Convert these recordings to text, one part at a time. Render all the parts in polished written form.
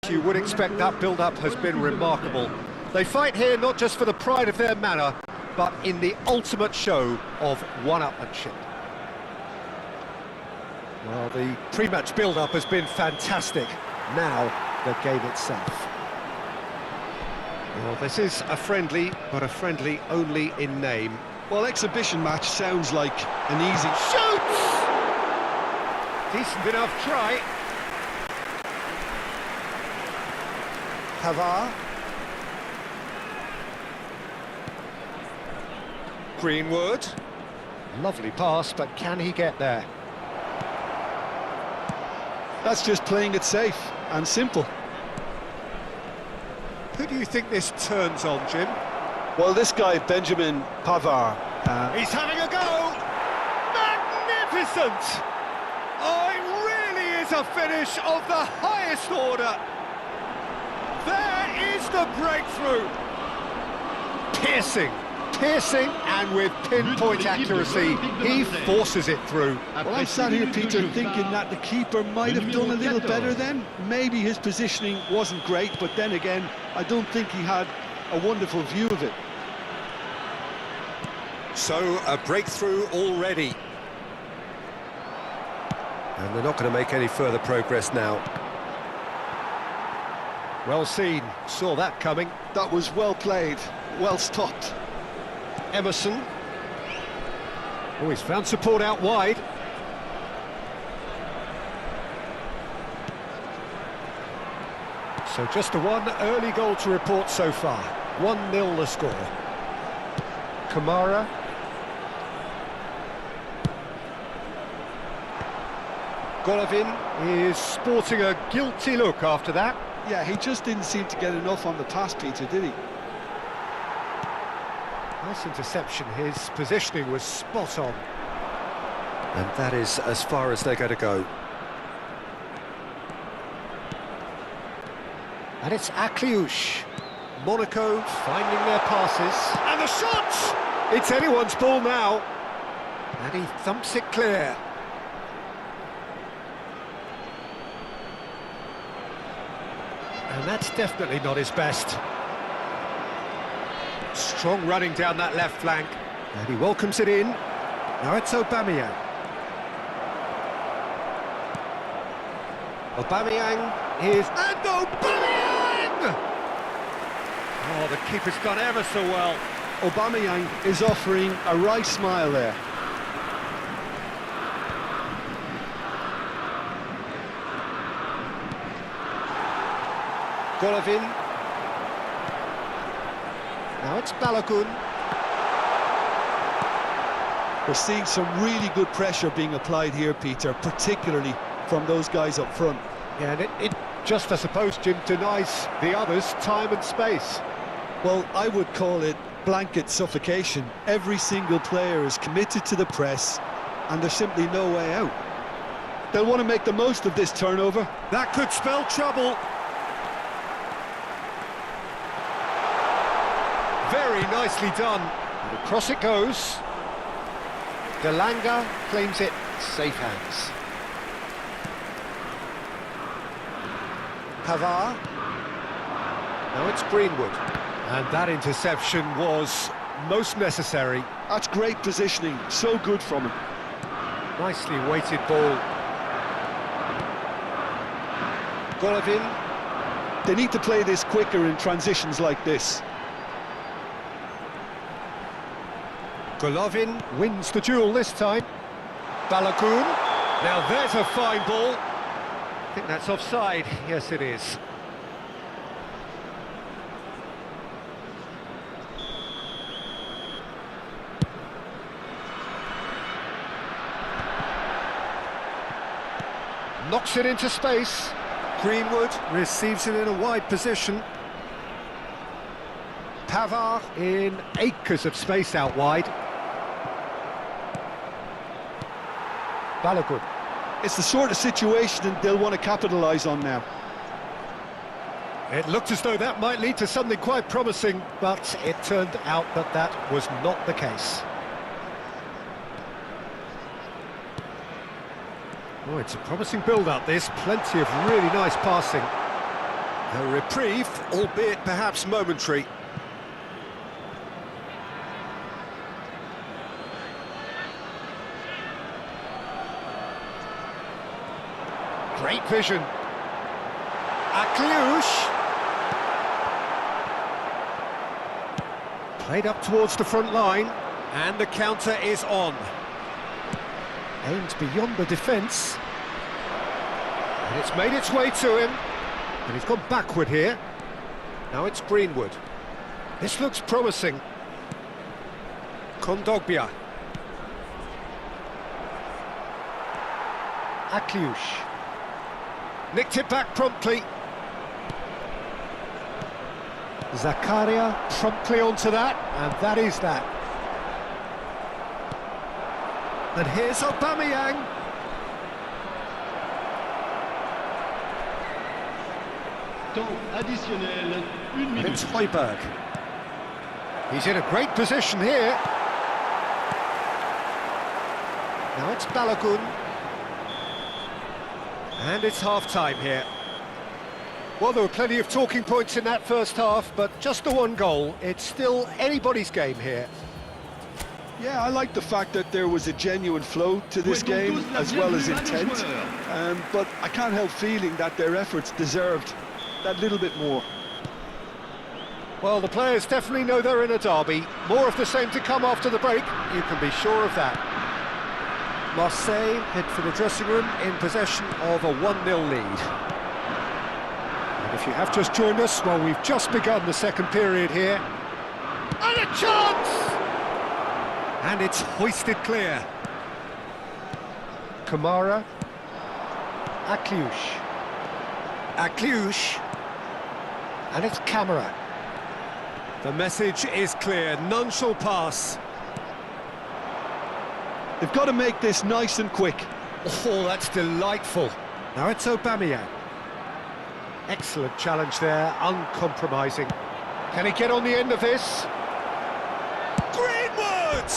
think you would expect that build-up has been remarkable. They fight here not just for the pride of their manor, but in the ultimate show of one-upmanship. Well, the pre-match build-up has been fantastic. Now, the game itself. Well, this is a friendly, but a friendly only in name. Well, exhibition match sounds like an easy... Shoots! Decent enough try. Pavard. Greenwood. Lovely pass, but can he get there? That's just playing it safe and simple. Who do you think this turns on, Jim? Well, this guy, Benjamin Pavard... He's having a go! Magnificent! Oh, it really is a finish of the highest order! There is the breakthrough! Piercing, and with pinpoint accuracy, he forces it through. Well, I'm sat here, Peter, thinking that the keeper might have done a little better then. Maybe his positioning wasn't great, but then again, I don't think he had a wonderful view of it. So, a breakthrough already. And they're not going to make any further progress now. Well seen, saw that coming. That was well played, well stopped. Emerson. Oh, he's found support out wide. So just the one early goal to report so far. 1-0 the score. Kamara. Golovin is sporting a guilty look after that. Yeah, he just didn't seem to get enough on the pass, Peter, did he? Nice interception, his positioning was spot on. And that is as far as they're going to go. And it's Akliouche. Monaco finding their passes. And the shot! It's anyone's ball now. And he thumps it clear. And that's definitely not his best. Strong running down that left flank. And he welcomes it in. Now it's Aubameyang. Aubameyang is... And Aubameyang! Oh, the keeper's done ever so well. Aubameyang is offering a right smile there. Golovin. Now it's Balogun. We're seeing some really good pressure being applied here, Peter, particularly from those guys up front. Yeah, and it just, I suppose, Jim, denies the others time and space. Well, I would call it blanket suffocation. Every single player is committed to the press, and there's simply no way out. They'll want to make the most of this turnover. That could spell trouble. Very nicely done. And across it goes. Delanga claims it, safe hands. Pavard. Now it's Greenwood. And that interception was most necessary. That's great positioning, so good from him. Nicely weighted ball. Golovin. They need to play this quicker in transitions like this. Golovin wins the duel this time. Balogun. Now there's a fine ball. I think that's offside. Yes, it is. Knocks it into space. Greenwood receives it in a wide position. Pavard in acres of space out wide. Balogun. It's the sort of situation they'll want to capitalise on now. It looked as though that might lead to something quite promising, but it turned out that that was not the case. Oh, it's a promising build-up, this. Plenty of really nice passing. A reprieve, albeit perhaps momentary. Great vision. Akliouche. Played up towards the front line, and the counter is on. Aimed beyond the defence. And it's made its way to him. And he's gone backward here. Now it's Greenwood. This looks promising. Kondogbia. Akliouche. Nicked it back promptly. Zakaria promptly onto that, and that is that. And here's Aubameyang. Temps additionnel, 1 minute. It's Højbjerg. He's in a great position here. Now it's Balogun. And it's half-time here. Well, there were plenty of talking points in that first half, but just the one goal. It's still anybody's game here. Yeah, I like the fact that there was a genuine flow to this game, as well as intent. But I can't help feeling that their efforts deserved that little bit more. Well, the players definitely know they're in a derby. More of the same to come after the break, you can be sure of that. Marseille head for the dressing room in possession of a 1-0 lead. And if you have just joined us, well, we've just begun the second period here. And a chance! And it's hoisted clear. Kamara. Akliouche. Akliouche. And it's Camara. The message is clear, none shall pass. They've got to make this nice and quick. Oh, that's delightful. Now it's Aubameyang. Excellent challenge there, uncompromising. Can he get on the end of this? Greenwood!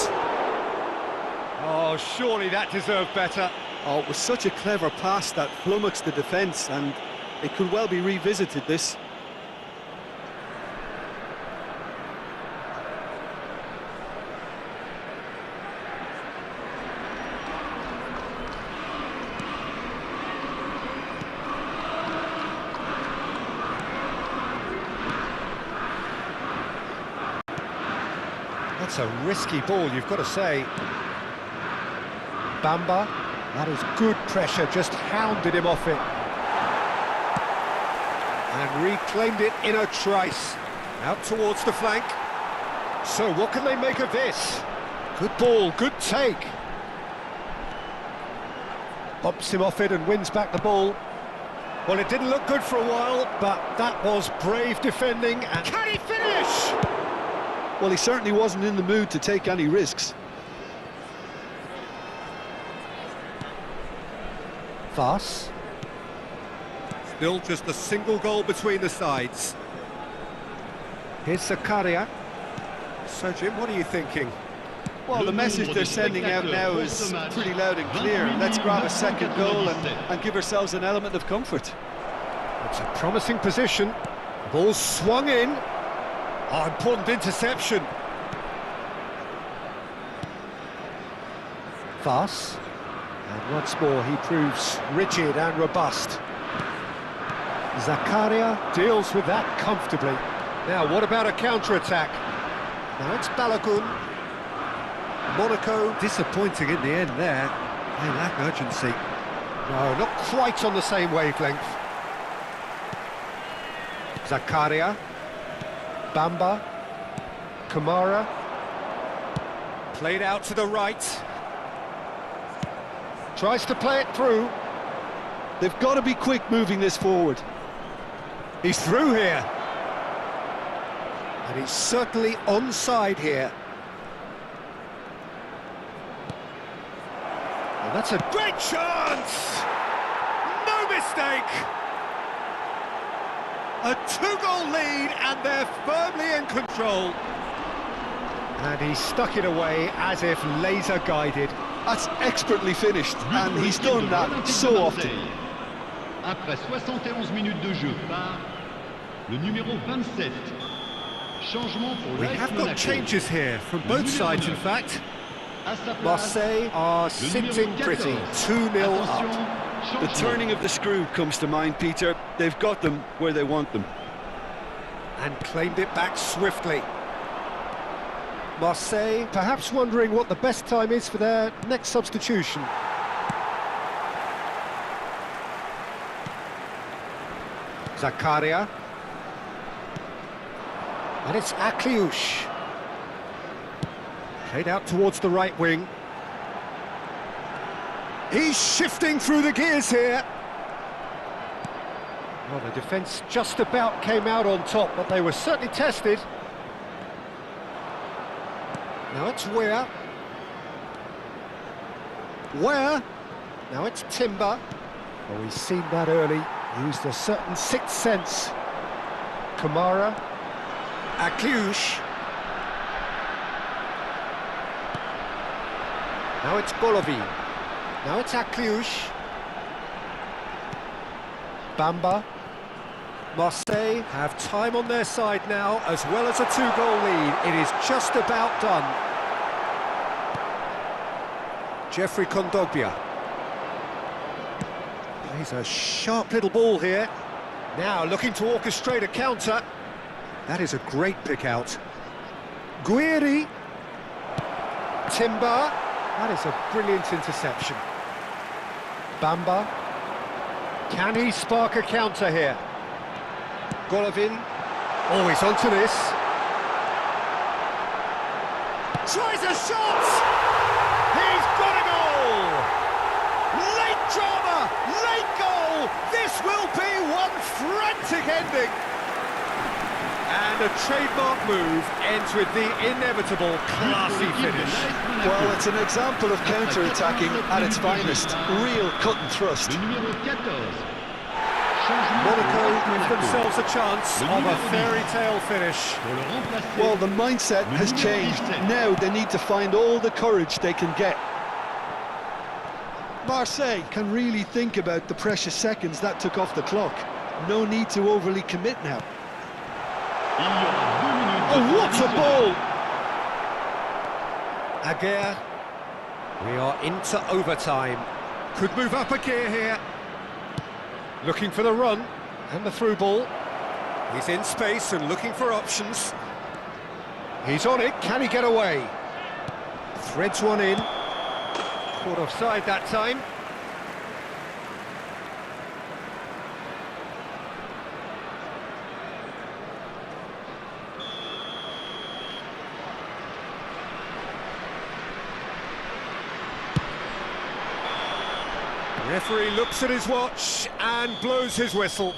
Oh, surely that deserved better. Oh, it was such a clever pass that flummoxed the defence, and it could well be revisited, this. That's a risky ball, you've got to say. Bamba, that is good pressure, just hounded him off it. And reclaimed it in a trice. Out towards the flank. So what can they make of this? Good ball, good take. Bumps him off it and wins back the ball. Well, it didn't look good for a while, but that was brave defending. And can he finish? Well, he certainly wasn't in the mood to take any risks. Vaz. Still just a single goal between the sides. Here's Zakaria. So, Jim, what are you thinking? Well, the message they're sending out now is pretty loud and clear. Let's grab a second goal and give ourselves an element of comfort. It's a promising position. Ball swung in. Oh, important interception. Vaz. And once more he proves rigid and robust. Zakaria deals with that comfortably. Now, what about a counter-attack? Now it's Balogun. Monaco disappointing in the end there. They lack urgency. No, not quite on the same wavelength. Zakaria. Bamba. Kamara. Played out to the right. Tries to play it through. They've got to be quick moving this forward. He's through here. And he's certainly onside here. And that's a great chance! No mistake! A 2-goal lead, and they're firmly in control. And he stuck it away as if laser-guided. That's expertly finished, and he's done that so often. Après 71 minutes de jeu par le numéro 27. Changement pour We l'AS have got Monaco. changes here from both sides, in fact. À sa place, Marseille are le sitting numéro pretty, 14. 2-0 Attention, up. The changement. turning of the screw comes to mind, Peter. They've got them where they want them. And claimed it back swiftly. Marseille perhaps wondering what the best time is for their next substitution. Zakaria. And it's Akliouche. Played out towards the right wing. He's shifting through the gears here. Well, the defence just about came out on top, but they were certainly tested. Now it's Ware. Ware. Now it's Timber. Well, we've seen that early. Used a certain sixth sense. Kamara. Akliouche. Now it's Golovin. Now it's Akliouche. Bamba. Marseille have time on their side now, as well as a two-goal lead. It is just about done. Jeffrey Kondogbia. Plays a sharp little ball here. Now looking to orchestrate a counter. That is a great pick out. Guiri. Timber. That is a brilliant interception. Bamba. Can he spark a counter here? Golovin. Oh, he's onto this. Tries a shot! He's got a goal! Late drama, late goal! This will be one frantic ending! And a trademark move ends with the inevitable classy finish. Well, it's an example of counter-attacking at its finest. Real cut and thrust. Le numéro 14. Monaco give themselves a chance of a fairy tale finish. Pour le remplacer. Well, the mindset has changed. Now they need to find all the courage they can get. Marseille can really think about the precious seconds that took off the clock. No need to overly commit now. Il y aura 2 minutes de Oh, what a transition. ball! Aguirre. We are into overtime. Could move up a gear here. Looking for the run and the through ball. He's in space and looking for options. He's on it. Can he get away? Threads one in. Caught offside that time. Referee looks at his watch and blows his whistle.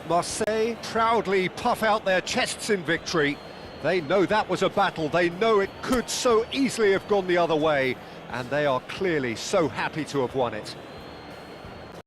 Marseille proudly puff out their chests in victory. They know that was a battle. They know it could so easily have gone the other way. And they are clearly so happy to have won it.